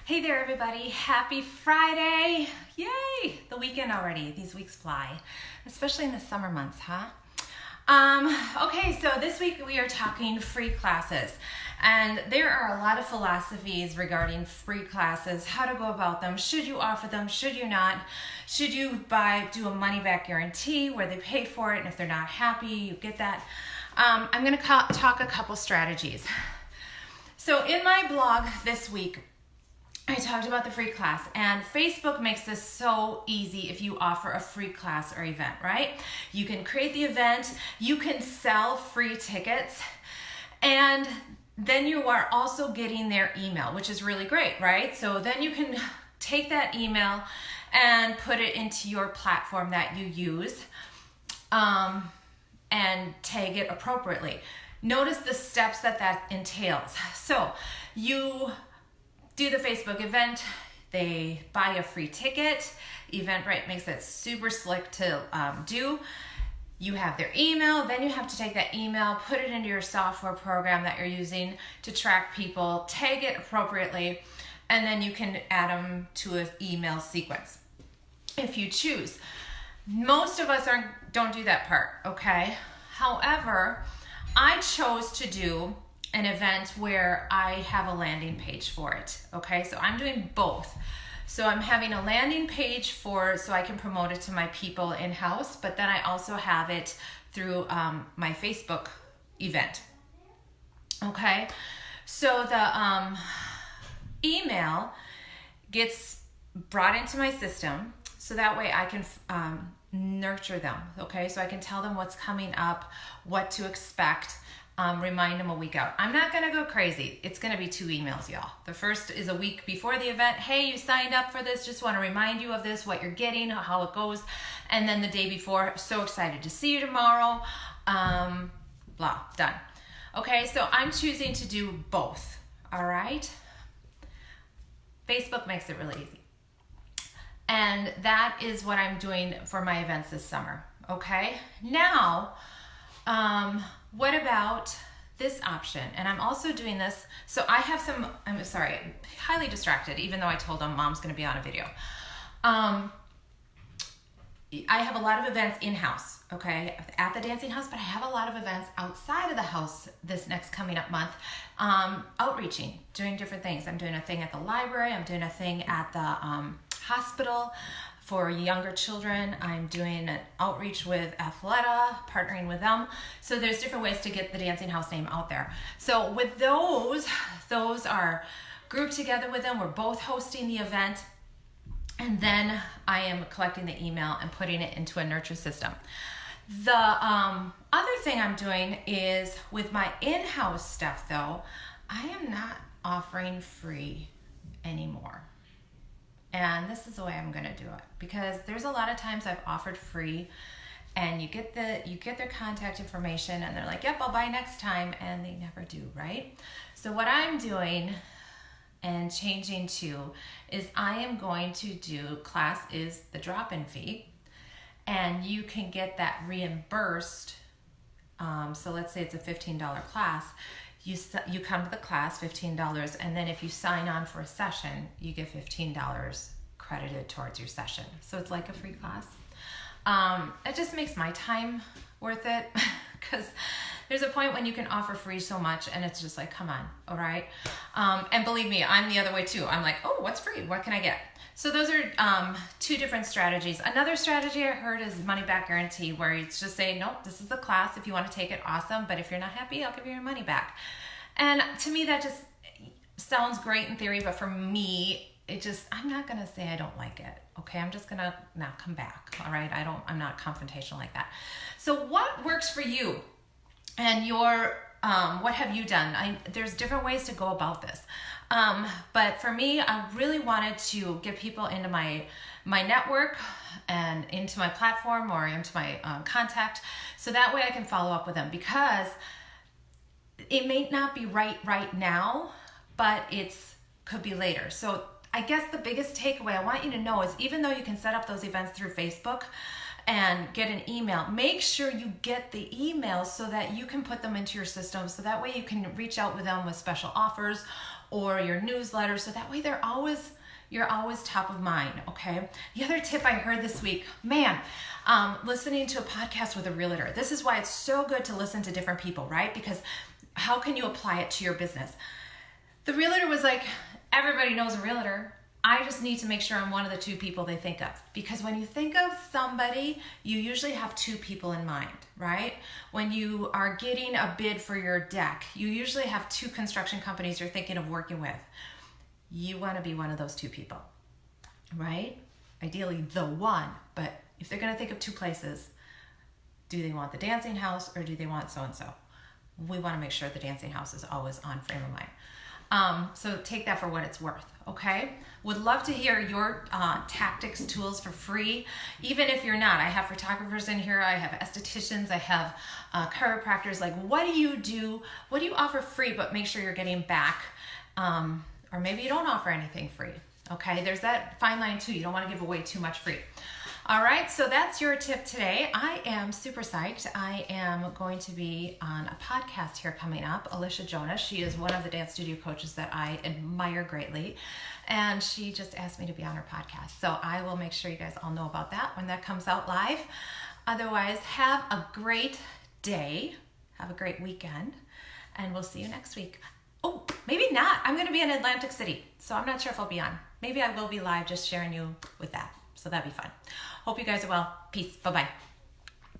Hey there, everybody. Happy Friday. Yay! The weekend already. These weeks fly, especially in the summer months, huh? Okay, so this week we are talking free classes. And there are a lot of philosophies regarding free classes, how to go about them. Should you offer them? Should you not? Should you do a money back guarantee where they pay for it, and if they're not happy, you get that? I'm going to talk a couple strategies. So in my blog this week, I talked about the free class, and Facebook makes this so easy if you offer a free class or event, right? You can create the event, you can sell free tickets, and then you are also getting their email, which is really great, right? So then you can take that email and put it into your platform that you use and tag it appropriately. Notice the steps that entails. So you do the Facebook event, they buy a free ticket. Eventbrite makes it super slick to do. You have their email, then you have to take that email, put it into your software program that you're using to track people, tag it appropriately, and then you can add them to an email sequence if you choose. Most of us don't do that part, okay? However, I chose to do an event where I have a landing page for it, okay? So I'm doing both. So I'm having a landing page so I can promote it to my people in-house, but then I also have it through my Facebook event, okay? So the email gets brought into my system, so that way I can nurture them, okay? So I can tell them what's coming up, what to expect, remind them a week out. I'm not going to go crazy. It's going to be 2 emails, y'all. The first is a week before the event. Hey, you signed up for this. Just want to remind you of this, what you're getting, how it goes. And then the day before, so excited to see you tomorrow. Blah, done. Okay, so I'm choosing to do both. All right. Facebook makes it really easy. And that is what I'm doing for my events this summer. Okay. Now, what about this option? And I'm also doing this. So I have I'm highly distracted, even though I told them Mom's going to be on a video. I have a lot of events in-house, okay, at the dancing house, but I have a lot of events outside of the house this next coming up month, outreaching, doing different things. I'm doing a thing at the library. I'm doing a thing at the hospital for younger children. I'm doing an outreach with Athleta, partnering with them. So there's different ways to get the dancing house name out there. So with those are grouped together with them. We're both hosting the event. And then I am collecting the email and putting it into a nurture system. The other thing I'm doing is with my in-house stuff though, I am not offering free anymore. And this is the way I'm going to do it, because there's a lot of times I've offered free and you get their contact information and they're like, yep, I'll buy next time, and they never do, right? So what I'm doing and changing to is I am going to do class is the drop-in fee, and you can get that reimbursed. So let's say it's a $15 class. You come to the class, $15, and then if you sign on for a session, you get $15 credited towards your session. So it's like a free class. It just makes my time worth it, because there's a point when you can offer free so much and it's just like, come on, all right? And believe me, I'm the other way too. I'm like, oh, what's free? What can I get? So those are 2 different strategies. Another strategy I heard is money back guarantee, where it's just say, nope, this is the class. If you want to take it, awesome. But if you're not happy, I'll give you your money back. And to me, that just sounds great in theory, but for me, I'm not going to say I don't like it. Okay. I'm just going to not come back. All right. I'm not confrontational like that. So what works for you and what have you done? There's different ways to go about this. But for me, I really wanted to get people into my network and into my platform or into my contact, so that way I can follow up with them, because it may not be right now, but could be later. So I guess the biggest takeaway I want you to know is, even though you can set up those events through Facebook and get an email, make sure you get the emails so that you can put them into your system, so that way you can reach out with them with special offers or your newsletter, so that way you're always top of mind, okay? The other tip I heard this week, listening to a podcast with a realtor. This is why it's so good to listen to different people, right? Because how can you apply it to your business? The realtor was like, everybody knows a realtor. I just need to make sure I'm one of the two people they think of. Because when you think of somebody, you usually have two people in mind, right? When you are getting a bid for your deck, you usually have two construction companies you're thinking of working with. You want to be one of those two people, right? Ideally the one, but if they're going to think of two places, do they want the dancing house or do they want so-and-so? We want to make sure the dancing house is always on frame of mind. So take that for what it's worth, okay? Would love to hear your tactics, tools for free. Even if you're not, I have photographers in here, I have estheticians, I have chiropractors. Like, what do you do? What do you offer free, but make sure you're getting back? Or maybe you don't offer anything free, okay? There's that fine line too. You don't want to give away too much free. All right, so that's your tip today. I am super psyched. I am going to be on a podcast here coming up. Alicia Jonas, she is one of the dance studio coaches that I admire greatly, and she just asked me to be on her podcast. So I will make sure you guys all know about that when that comes out live. Otherwise, have a great day. Have a great weekend, and we'll see you next week. Oh, maybe not. I'm going to be in Atlantic City, so I'm not sure if I'll be on. Maybe I will be live just sharing you with that. So that'd be fun. Hope you guys are well. Peace. Bye-bye.